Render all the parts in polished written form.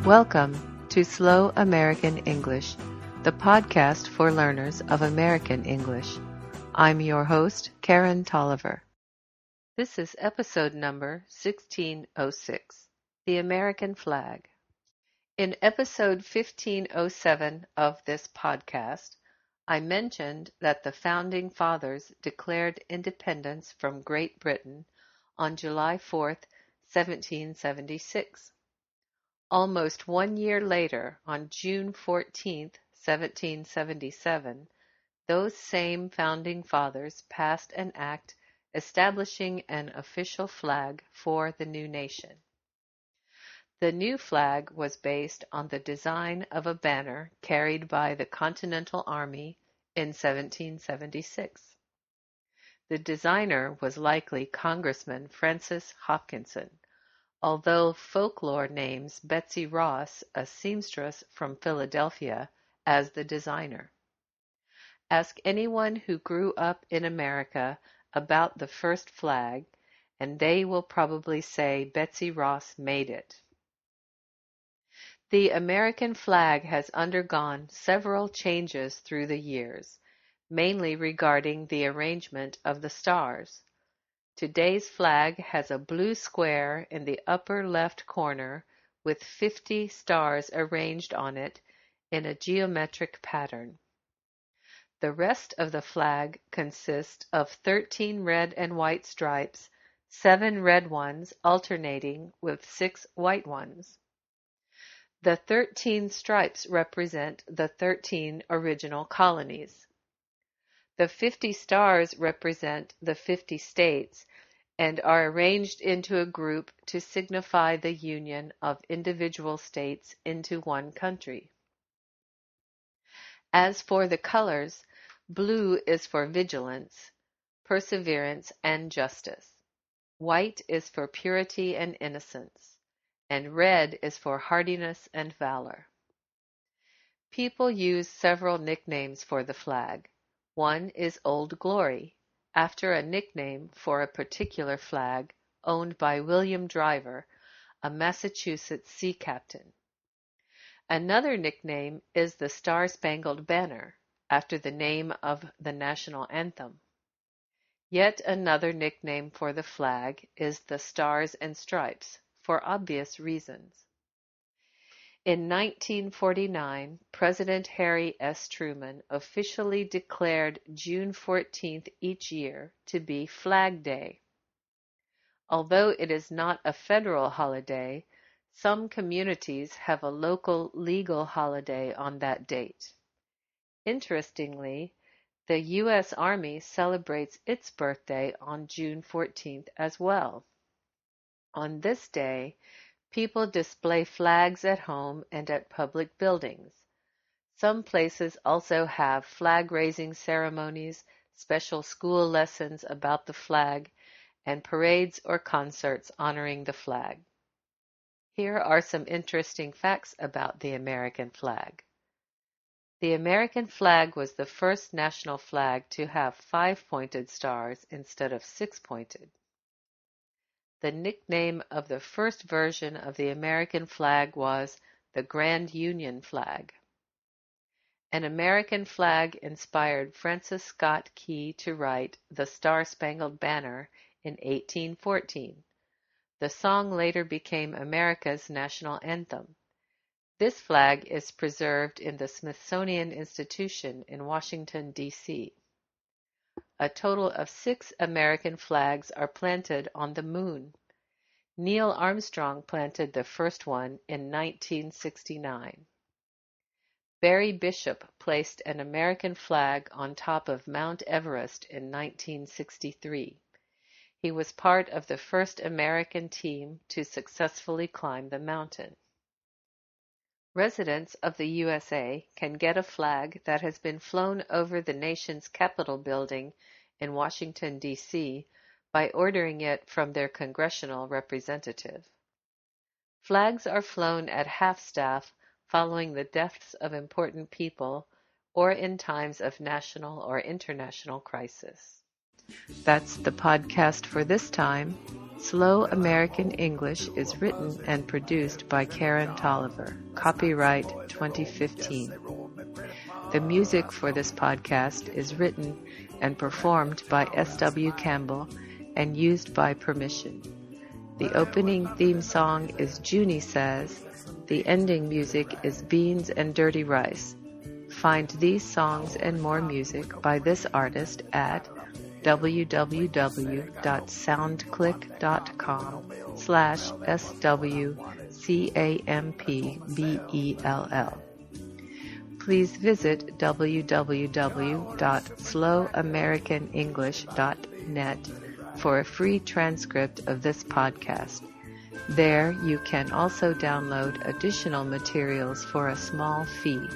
Welcome to Slow American English, the podcast for learners of American English. I'm your host, Karen Tolliver. This is episode number 1606, The American Flag. In episode 1507 of this podcast, I mentioned that the Founding Fathers declared independence from Great Britain on July 4th, 1776. Almost 1 year later, on June 14, 1777, those same Founding Fathers passed an act establishing an official flag for the new nation. The new flag was based on the design of a banner carried by the Continental Army in 1776. The designer was likely Congressman Francis Hopkinson, although folklore names Betsy Ross, a seamstress from Philadelphia, as the designer. Ask anyone who grew up in America about the first flag, and they will probably say Betsy Ross made it. The American flag has undergone several changes through the years, mainly regarding the arrangement of the stars. Today's flag has a blue square in the upper left corner with 50 stars arranged on it in a geometric pattern. The rest of the flag consists of 13 red and white stripes, 7 red ones alternating with 6 white ones. The 13 stripes represent the 13 original colonies. The 50 stars represent the 50 states and are arranged into a group to signify the union of individual states into one country. As for the colors, blue is for vigilance, perseverance, and justice. White is for purity and innocence, and red is for hardiness and valor. People use several nicknames for the flag. One is Old Glory, after a nickname for a particular flag owned by William Driver, a Massachusetts sea captain. Another nickname is the Star-Spangled Banner, after the name of the national anthem. Yet another nickname for the flag is the Stars and Stripes, for obvious reasons. In 1949, President Harry S. Truman officially declared June 14th each year to be Flag Day. Although it is not a federal holiday, some communities have a local legal holiday on that date. Interestingly, the U.S. Army celebrates its birthday on June 14th as well. On this day, people display flags at home and at public buildings. Some places also have flag-raising ceremonies, special school lessons about the flag, and parades or concerts honoring the flag. Here are some interesting facts about the American flag. The American flag was the first national flag to have 5-pointed stars instead of 6-pointed. The nickname of the first version of the American flag was the Grand Union flag. An American flag inspired Francis Scott Key to write The Star-Spangled Banner in 1814. The song later became America's national anthem. This flag is preserved in the Smithsonian Institution in Washington, D.C. A total of 6 American flags are planted on the moon. Neil Armstrong planted the first one in 1969. Barry Bishop placed an American flag on top of Mount Everest in 1963. He was part of the first American team to successfully climb the mountain. Residents of the USA can get a flag that has been flown over the nation's Capitol building in Washington, D.C., by ordering it from their congressional representative. Flags are flown at half-staff following the deaths of important people or in times of national or international crisis. That's the podcast for this time. Slow American English is written and produced by Karen Tolliver. Copyright 2015. The music for this podcast is written and performed by S.W. Campbell and used by permission. The opening theme song is Junie Says. The ending music is Beans and Dirty Rice. Find these songs and more music by this artist at www.soundclick.com/SWCAMPBELL. Please visit www.slowamericanenglish.net for a free transcript of this podcast. There you can also download additional materials for a small fee.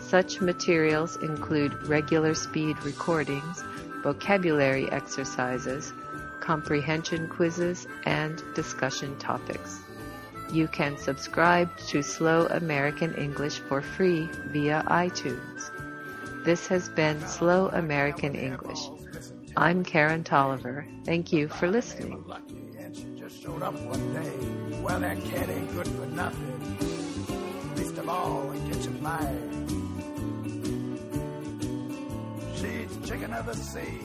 Such materials include regular speed recordings, vocabulary exercises, comprehension quizzes, and discussion topics. You can subscribe to Slow American English for free via iTunes. This has been Slow American English. I'm Karen Tolliver. Thank you for listening. Showed up one day. Well, that cat ain't good for nothing. Least of all, it catches fire. She's chicken of the sea.